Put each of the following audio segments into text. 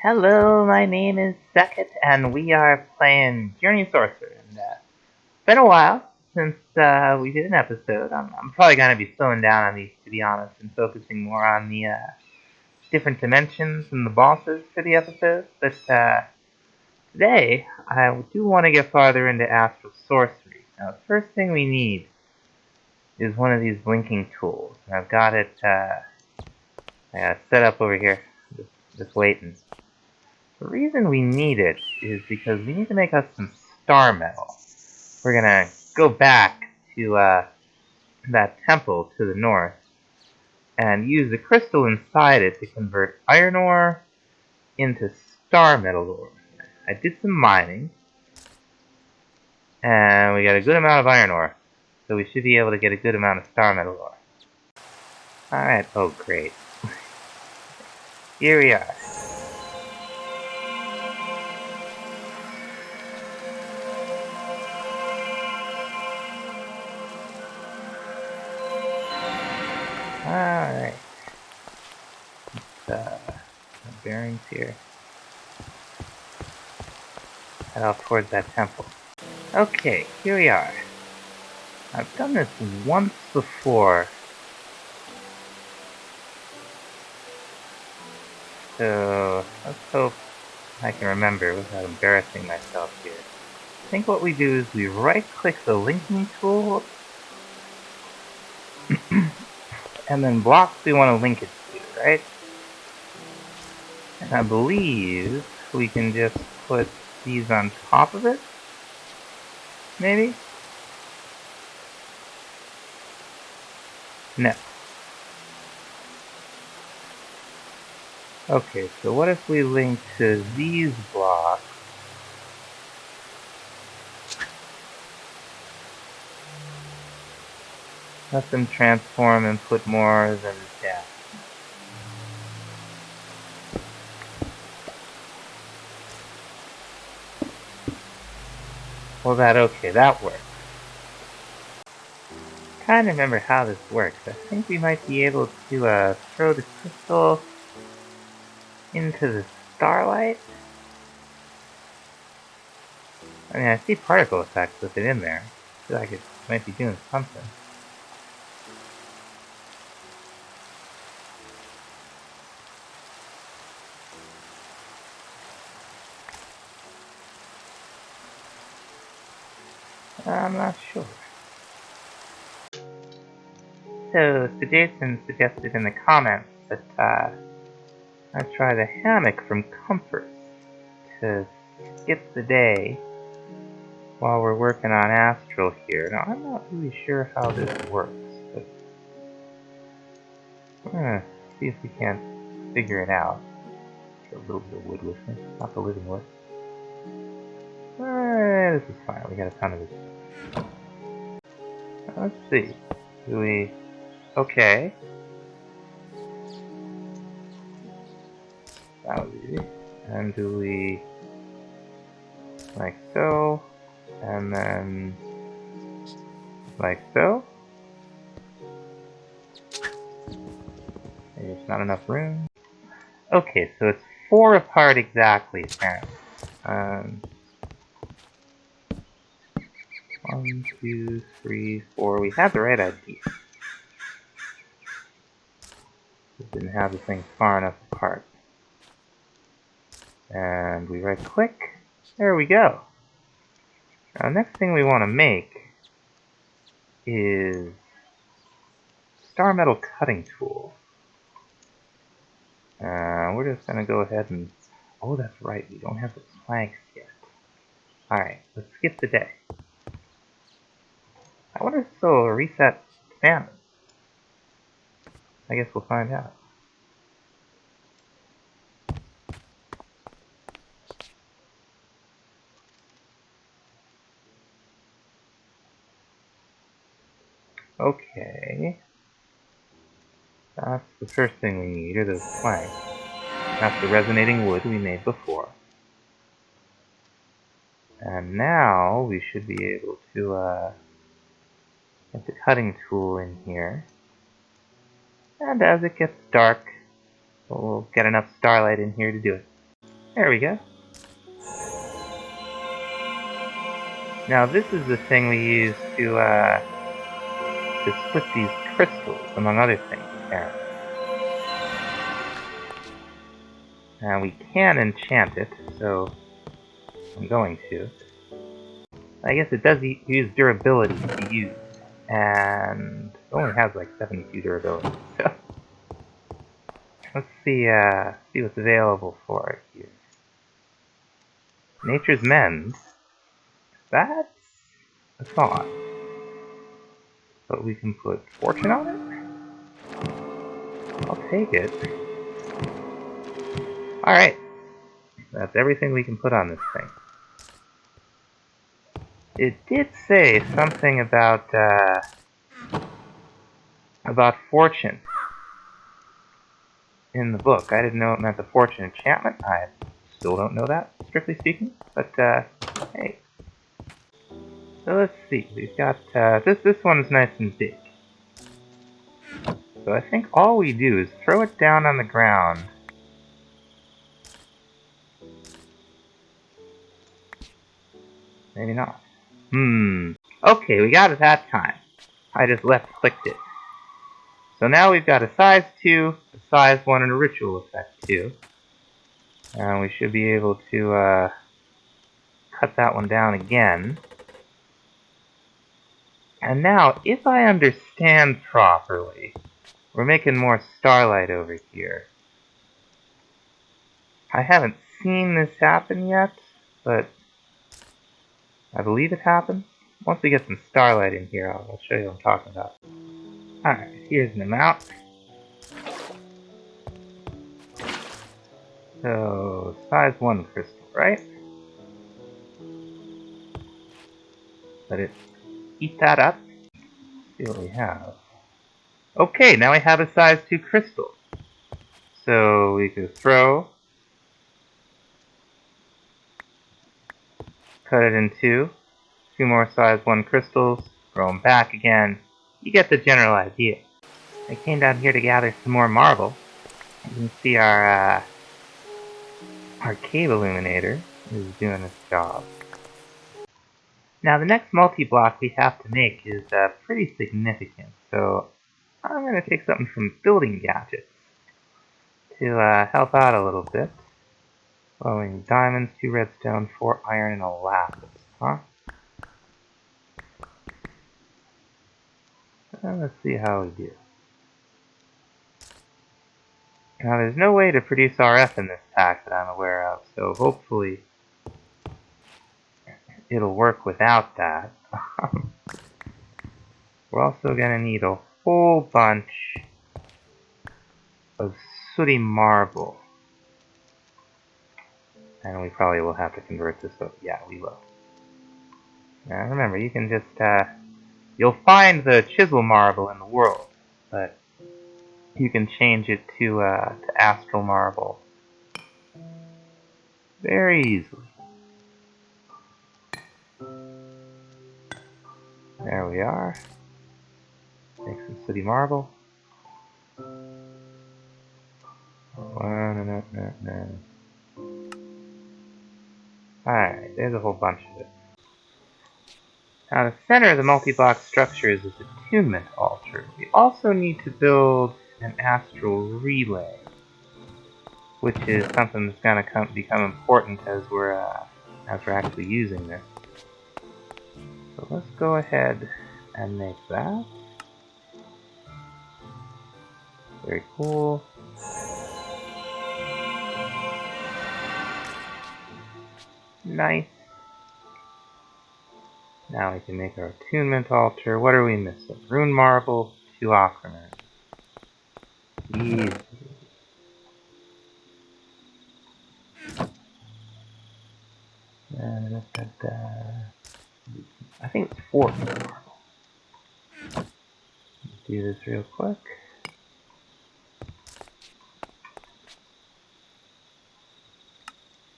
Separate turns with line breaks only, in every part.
Hello, my name is Sekit, and we are playing Journey of Sorcerer. And it's been a while since we did an episode. I'm probably going to be slowing down on these, to be honest, and focusing more on the different dimensions and the bosses for the episode. But today, I do want to get farther into Astral Sorcery. Now, the first thing we need is one of these blinking tools. And I've got it set up over here, just waiting. The reason we need it is because we need to make us some star metal. We're gonna go back to that temple to the north and use the crystal inside it to convert iron ore into star metal ore. I did some mining, and we got a good amount of iron ore, so we should be able to get a good amount of star metal ore. Alright, oh great. Here we are. Alright. Bearings here. Head off towards that temple. Okay, here we are. I've done this once before. So, let's hope I can remember without embarrassing myself here. I think what we do is we right-click the linking tool, and then blocks we want to link it to, right? And I believe we can just put these on top of it? Maybe? No. Okay, so what if we link to these blocks? Let them transform and put more than that. Well, that works. Trying to remember how this works. I think we might be able to throw the crystal into the starlight. I mean, I see particle effects with it in there. I feel like it might be doing something. I'm not sure. So Jason suggested in the comments that I try the hammock from Comfort to skip the day while we're working on Astral here. Now, I'm not really sure how this works, but we're gonna see if we can't figure it out. Get a little bit of wood with me, not the living wood. This is fine, we got a ton of it. Let's see. Do we... Okay. That was easy. And do we... like so, and then like so. Maybe it's not enough room. Okay, so it's 4 apart exactly, apparently. 1, 2, 3, 4. We had the right idea. Just didn't have the thing far enough apart. And we right click. There we go. Now, next thing we want to make is star metal cutting tool. We're just gonna go ahead and... Oh, that's right, we don't have the planks yet. Alright, let's skip the day. I wonder if this will reset stamina. I guess we'll find out. Okay. That's the first thing we need, are those planks. That's the resonating wood we made before. And now we should be able to get the cutting tool in here. And as it gets dark, we'll get enough starlight in here to do it. There we go. Now this is the thing we use to split these crystals, among other things, apparently. Now we can enchant it, so I'm going to. I guess it does use durability to use, and it only has like 72 durability, so let's see what's available for it here. Nature's Mend. That's a thought. But we can put Fortune on it? I'll take it. Alright. That's everything we can put on this thing. It did say something about Fortune in the book. I didn't know it meant the Fortune enchantment. I still don't know that, strictly speaking. But, hey. So let's see. We've got, this one's nice and big. So I think all we do is throw it down on the ground. Maybe not. Okay, we got it that time. I just left-clicked it. So now we've got a size 2, a size 1, and a ritual effect 2. And we should be able to cut that one down again. And now, if I understand properly, we're making more starlight over here. I haven't seen this happen yet, but I believe it happens. Once we get some starlight in here, I'll show you what I'm talking about. Alright, here's an amount. So, size 1 crystal, right? Let it eat that up. Let's see what we have. Okay, now I have a size 2 crystal. So we could throw, cut it in 2, 2 more size 1 crystals, throw them back again. You get the general idea. I came down here to gather some more marble. You can see our cave illuminator is doing its job. Now the next multi-block we have to make is pretty significant, so I'm going to take something from building gadgets to help out a little bit. Glowing diamonds, 2 redstone, 4 iron, and a lapis, huh? Let's see how we do. Now there's no way to produce RF in this pack that I'm aware of, so hopefully it'll work without that. We're also going to need a whole bunch of sooty marble. And we probably will have to convert this, but yeah, we will. Now remember, you can just, you'll find the chisel marble in the world, but you can change it to astral marble very easily. There we are. Make some sooty marble. Alright, there's a whole bunch of it. Now the center of the multi-block structure is this Attunement Alter. We also need to build an astral relay, which is something that's going to become important as we're actually using this. So let's go ahead and make that. Very cool. Nice. Now we can make our Attunement Alter. What are we missing? Rune Marble, 2 Aquamarine. Easy. I think it's 4 Rune Marble. Let's do this real quick.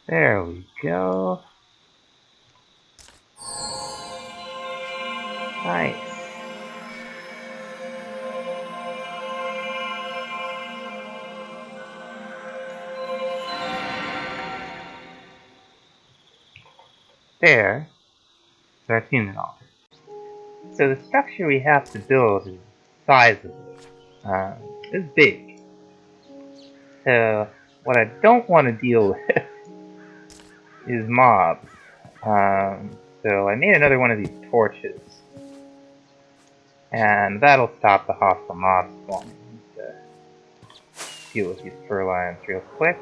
There we go. Nice. there is our Attunement Alter. So the structure we have to build is sizable. It's big. So what I don't want to deal with is mobs. So I made another one of these torches. And that'll stop the hostile mobs spawning. Deal with these fur lions real quick.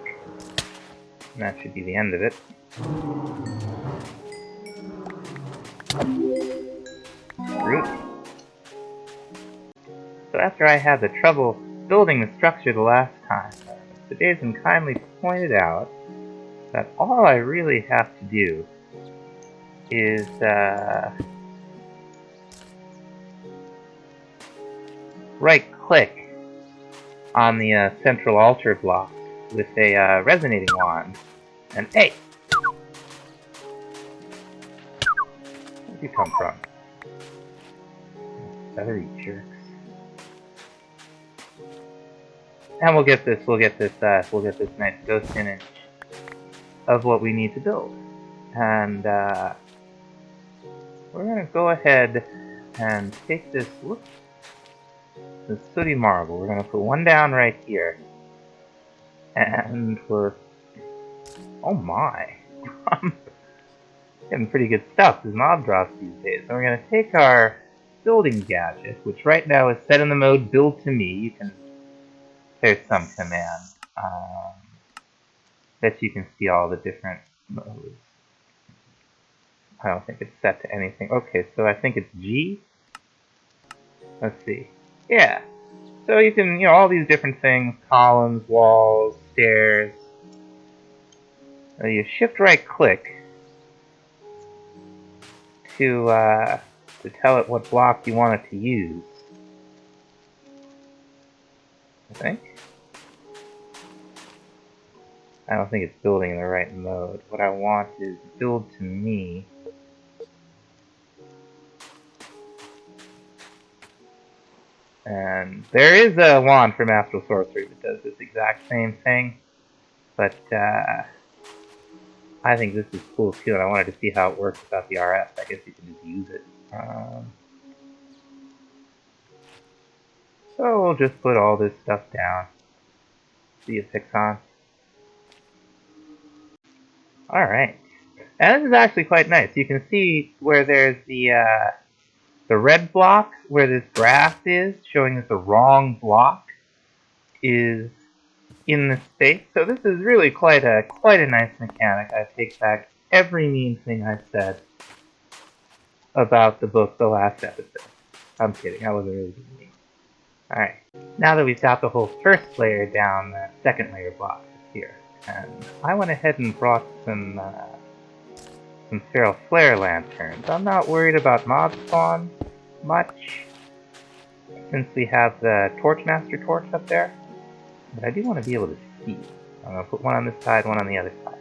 And that should be the end of it. Root. So after I had the trouble building the structure the last time, the Dazen kindly pointed out that all I really have to do is right-click on the central altar block with a resonating wand, and hey! Where'd you come from? Feathery jerks. And we'll get this nice ghost image of what we need to build. And we're gonna go ahead and take this, whoops, this sooty marble. We're gonna put one down right here. And we're, oh my, getting pretty good stuff as mob drops these days. So we're gonna take our building gadget, which right now is set in the mode build to me. You can, there's some command that you can see all the different modes. I don't think it's set to anything. Okay, so I think it's G. Let's see. Yeah. So you can, all these different things, columns, walls, stairs. You shift right click to tell it what block you want it to use. I think. I don't think it's building in the right mode. What I want is build to me. And there is a wand from Astral Sorcery that does this exact same thing. But I think this is cool too, and I wanted to see how it works without the RF. I guess you can just use it. So we'll just put all this stuff down. See if it picks on. Alright. And this is actually quite nice. You can see where there's the red block, where this grass is, showing that the wrong block is in this space. So this is really quite a nice mechanic. I take back every mean thing I said about the book the last episode. I'm kidding, I wasn't really being mean. Alright, now that we've got the whole first layer down, the second layer block is here. And I went ahead and brought some feral flare lanterns. I'm not worried about mob spawn much, since we have the Torchmaster torch up there. But I do want to be able to see. I'm going to put one on this side, one on the other side.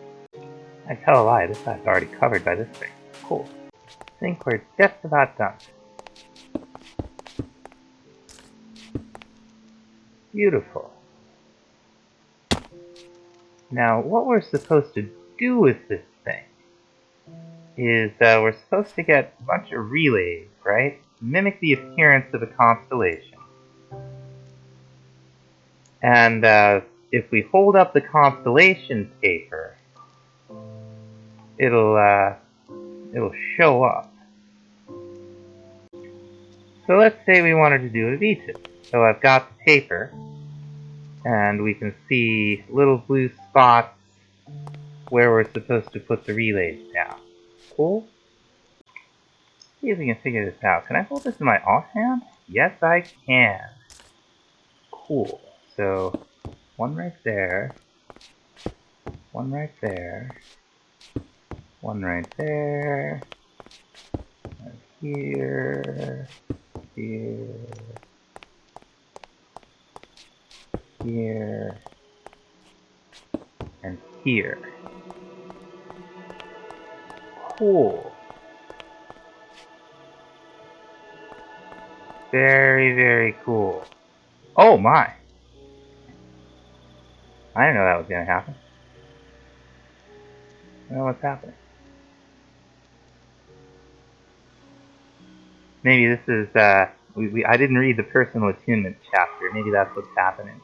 I tell a lie, this side's already covered by this thing. Cool. I think we're just about done. Beautiful. Now, what we're supposed to do with this thing is we're supposed to get a bunch of relays, right? Mimic the appearance of a constellation. And if we hold up the constellation paper, it'll show up. So let's say we wanted to do a V2. So I've got the paper, and we can see little blue spots where we're supposed to put the relays down. Cool? See if we can figure this out. Can I hold this in my offhand? Yes, I can. Cool. So, one right there. One right there. One right there. And here. Here. Here. And here. Cool. Very, very cool. Oh my! I didn't know that was gonna happen. I don't know what's happening. Maybe this is, I didn't read the personal attunement chapter. Maybe that's what's happening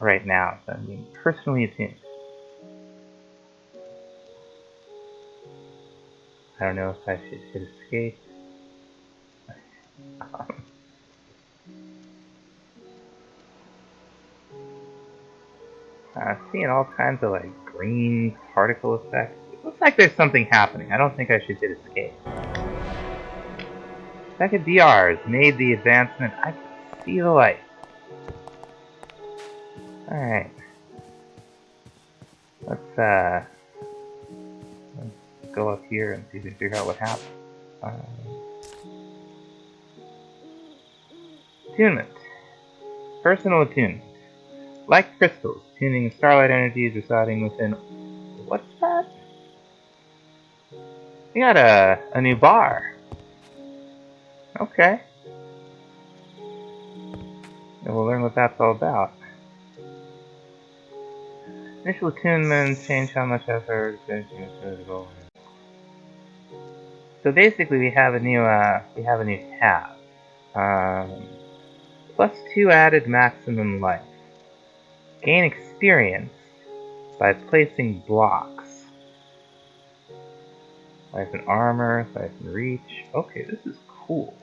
right now. So I'm being personally attuned. I don't know if I should hit escape. Seeing all kinds of like green particle effects. It looks like there's something happening. I don't think I should hit escape. Second DRs made the advancement. I can see the light. Alright. Let's go up here and see if we can figure out what happened. Attunement. Personal attunement. Like crystals, tuning starlight energies residing within... What's that? We got a new bar. Okay. And we'll learn what that's all about. Initial attunement, change how much effort... So basically we have a new tab. +2 added maximum life. Gain experience by placing blocks. Life and armor, life and reach. Okay, this is cool.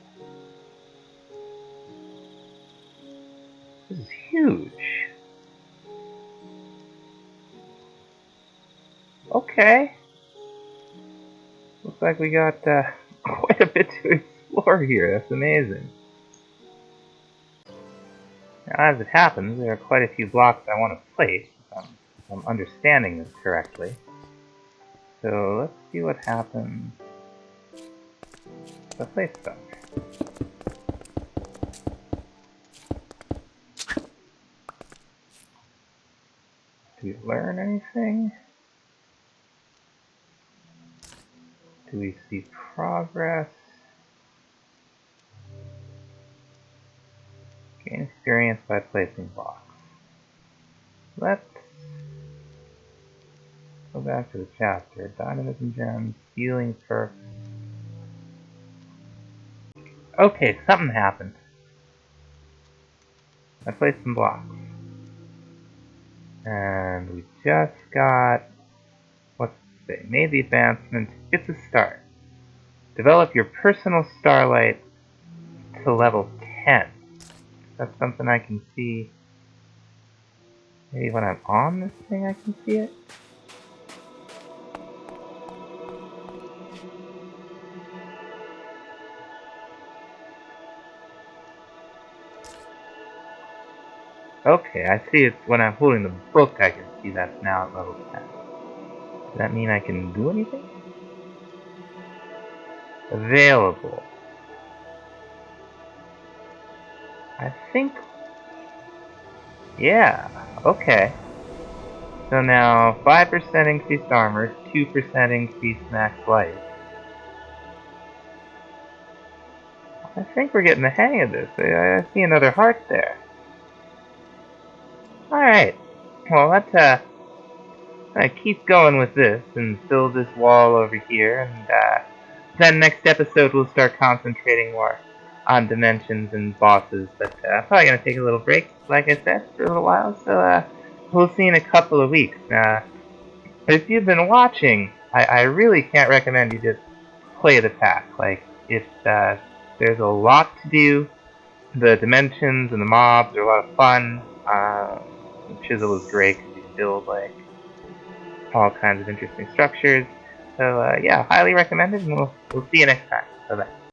This is huge. Okay. Looks like we got quite a bit to explore here. That's amazing. Now, as it happens, there are quite a few blocks I want to place, if I'm understanding this correctly. So let's see what happens if I place them. Do we learn anything? Do we see progress? Gain experience by placing blocks. Let's go back to the chapter. Dynamism gems, healing perks. Okay, something happened. I placed some blocks. And we just got, what's it say? Made the advancement. It's a start. Develop your personal starlight to level 10. That's something I can see. Maybe when I'm on this thing I can see it? Okay, I see it when I'm holding the book. I can see that's now at level 10. Does that mean I can do anything? Available. I think... Yeah, okay. So now, 5% increased armor, 2% increased max life. I think we're getting the hang of this. I see another heart there. Alright. Well, let's keep going with this and build this wall over here, and then next episode we'll start concentrating more on dimensions and bosses, but probably gonna take a little break, like I said, for a little while, so we'll see in a couple of weeks. If you've been watching, I really can't recommend you just play the pack. Like, there's a lot to do. The dimensions and the mobs are a lot of fun. Chisel is great because you can build like all kinds of interesting structures. So yeah, highly recommended, and we'll see you next time. Bye bye.